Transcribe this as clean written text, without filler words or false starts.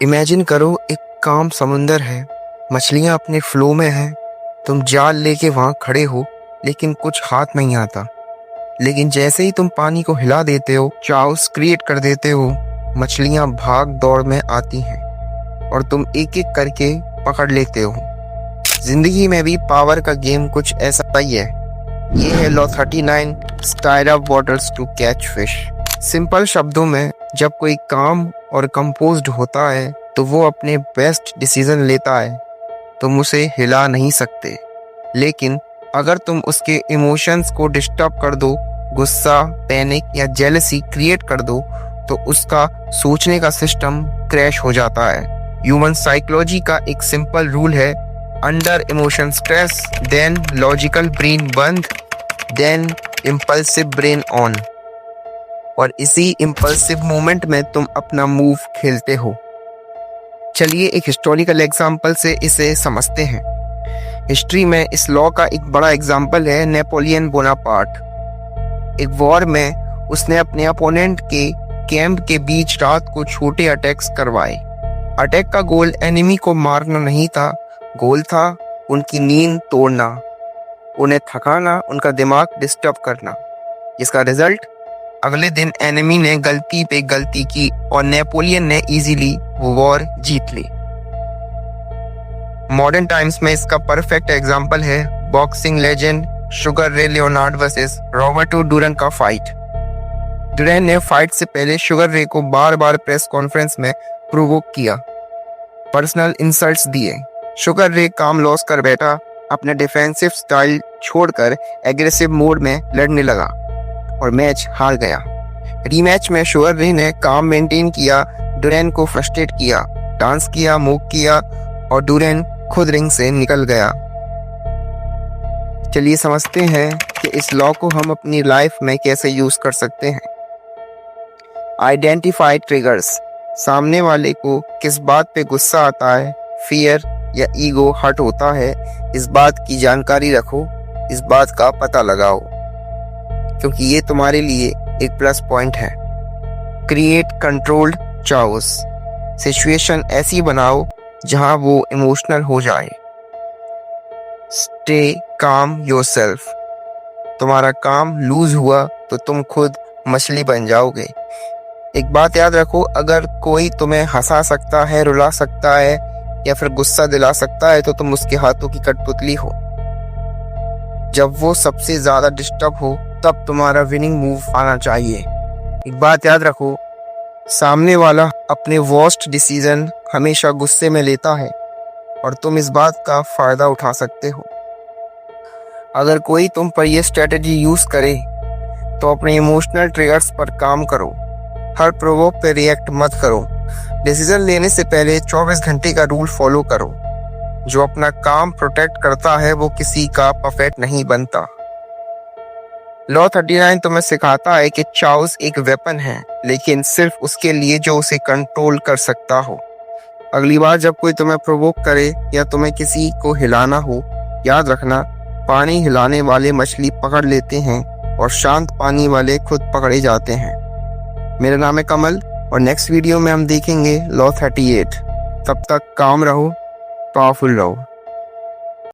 Imagine करो एक काम समुंदर है, मछलियां अपने फ्लो में हैं, तुम जाल लेके वहां खड़े हो लेकिन कुछ हाथ नहीं आता। लेकिन जैसे ही तुम पानी को हिला देते हो, चाउस क्रिएट कर देते हो, मछलियां भाग दौड़ में आती हैं और तुम एक एक करके पकड़ लेते हो। जिंदगी में भी पावर का गेम कुछ ऐसा ही है। ये है law 39, stir up waters to catch fish. Simple शब्दों में, जब कोई काम और कंपोज्ड होता है तो वो अपने बेस्ट डिसीजन लेता है। तुम उसे हिला नहीं सकते, लेकिन अगर तुम उसके इमोशंस को डिस्टर्ब कर दो, गुस्सा, पैनिक या जेलसी क्रिएट कर दो, तो उसका सोचने का सिस्टम क्रैश हो जाता है। ह्यूमन साइकोलॉजी का एक सिंपल रूल है, under emotion stress, then logical brain बंद, देन इम्पल्सिव ब्रेन ऑन। और इसी इम्पल्सिव मोमेंट में तुम अपना मूव खेलते हो। चलिए एक हिस्टोरिकल एग्जाम्पल से इसे समझते हैं। हिस्ट्री में इस लॉ का एक बड़ा एग्जाम्पल है नेपोलियन बोनापार्ट। एक वॉर में उसने अपने अपोनेंट के कैंप के बीच रात को छोटे अटैक्स करवाए। अटैक का गोल एनिमी को मारना नहीं था, गोल था उनकी नींद तोड़ना, उन्हें थकाना, उनका दिमाग डिस्टर्ब करना। जिसका रिजल्ट, अगले दिन एनिमी ने गलती पे गलती की और नेपोलियन ने इजीली वो वॉर जीत ली। मॉडर्न टाइम्स में इसका परफेक्ट एग्जांपल है बॉक्सिंग लेजेंड शुगर रे लियोनार्ड वर्सेस रॉबर्टो डूरन का फाइट। डूरन ने फाइट से पहले शुगर रे को बार बार प्रेस कॉन्फ्रेंस में प्रोवोक किया, पर्सनल इंसल्ट्स दिए। शुगर रे काम लॉस कर बैठा, अपने डिफेंसिव स्टाइल छोड़कर एग्रेसिव मोड में लड़ने लगा और मैच हार गया। रीमैच में शुगर रे ने काम मेंटेन किया, डूरन को फ्रस्ट्रेट किया, डांस किया, मूव किया और डूरन खुद रिंग से निकल गया। चलिए समझते हैं कि इस लॉ को हम अपनी लाइफ में कैसे यूज कर सकते हैं। Identify triggers. सामने वाले को किस बात पे गुस्सा आता है, फियर या ईगो हर्ट होता है, इस बात की जानकारी रखो, इस बात का पता लगाओ, क्योंकि ये तुम्हारे लिए एक प्लस पॉइंट है। Create controlled chaos. सिचुएशन ऐसी बनाओ जहां वो इमोशनल हो जाए। Stay calm yourself. तुम्हारा काम लूज हुआ तो तुम खुद मछली बन जाओगे। एक बात याद रखो, अगर कोई तुम्हें हंसा सकता है, रुला सकता है या फिर गुस्सा दिला सकता है तो तुम उसके हाथों की कठपुतली हो। जब वो सबसे ज्यादा डिस्टर्ब हो तब तुम्हारा विनिंग मूव आना चाहिए। एक बात याद रखो, सामने वाला अपने वर्स्ट डिसीजन हमेशा गुस्से में लेता है और तुम इस बात का फायदा उठा सकते हो। अगर कोई तुम पर यह स्ट्रेटेजी यूज करे तो अपने इमोशनल ट्रिगर्स पर काम करो। हर प्रोवोक पे रिएक्ट मत करो। डिसीजन लेने से पहले 24 घंटे का रूल फॉलो करो। जो अपना काम प्रोटेक्ट करता है वो किसी का परफेक्ट नहीं बनता। लॉ 39 तुम्हें सिखाता है कि चाउस एक वेपन है, लेकिन सिर्फ उसके लिए जो उसे कंट्रोल कर सकता हो। अगली बार जब कोई तुम्हें प्रोवोक करे या तुम्हें किसी को हिलाना हो, याद रखना, पानी हिलाने वाले मछली पकड़ लेते हैं और शांत पानी वाले खुद पकड़े जाते हैं। मेरा नाम है कमल और नेक्स्ट वीडियो में हम देखेंगे लॉ 38। तब तक काम रहो, पावरफुल रहो।